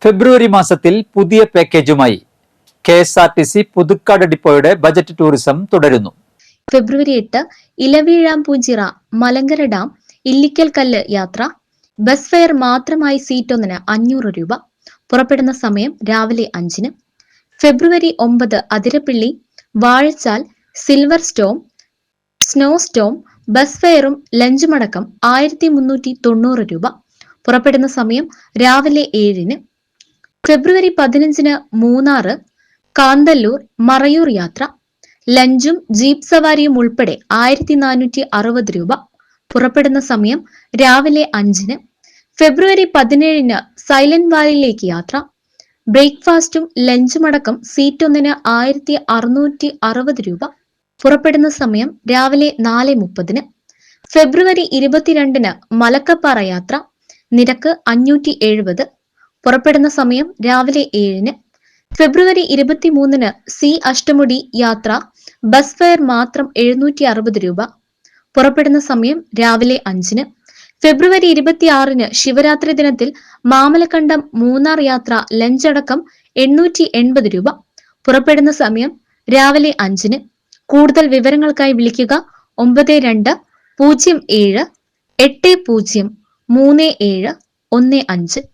ഫെബ്രുവരി മാസത്തിൽ പുതിയ പാക്കേജുമായി KSRTC Puthukkad ഡിപ്പോയുടെ budget tourism തുടരുന്നു. ഫെബ്രുവരി 8 ഇലവീഴാംപൂഞ്ചിറ മലങ്കര ഡാം ഇല്ലിക്കൽ കല്ല് യാത്ര. ബസ് ഫെയർ മാത്രമായി സീറ്റ് ഒന്നിന് 500 രൂപ. പുറപ്പെടുന്ന സമയം രാവിലെ 5-ന്. ഫെബ്രുവരി 9 Athirappilly Vazhachal silver storm snow storm bus ഫെയറും ലഞ്ചുമടക്കം 1390 രൂപ. പുറപ്പെടുന്ന സമയം രാവിലെ 7-ന്. ഫെബ്രുവരി 15-ന് മൂന്നാറ് കാന്തല്ലൂർ മറയൂർ യാത്ര. ലഞ്ചും ജീപ്പ് സവാരിയും ഉൾപ്പെടെ 1460 രൂപ. പുറപ്പെടുന്ന സമയം രാവിലെ 5-ന്. ഫെബ്രുവരി 17-ന് സൈലന്റ് വാലിയിലേക്ക് യാത്ര. ബ്രേക്ക്ഫാസ്റ്റും ലഞ്ചുമടക്കം സീറ്റ് ഒന്നിന് 1660 രൂപ. പുറപ്പെടുന്ന സമയം രാവിലെ 4:30-ന്. ഫെബ്രുവരി 22-ന് മലക്കപ്പാറ യാത്ര. നിരക്ക് 570. പുറപ്പെടുന്ന സമയം രാവിലെ 7-ന്. ഫെബ്രുവരി 23-ന് സി അഷ്ടമുടി യാത്ര. ബസ് ഫെയർ മാത്രം 760 രൂപ. പുറപ്പെടുന്ന സമയം രാവിലെ 5-ന്. ഫെബ്രുവരി 26-ന് ശിവരാത്രി ദിനത്തിൽ മാമലക്കണ്ടം മൂന്നാർ യാത്ര ലഞ്ച് അടക്കം 880 രൂപ. പുറപ്പെടുന്ന സമയം രാവിലെ 5-ന്. കൂടുതൽ വിവരങ്ങൾക്കായി വിളിക്കുക 9207 80 3715.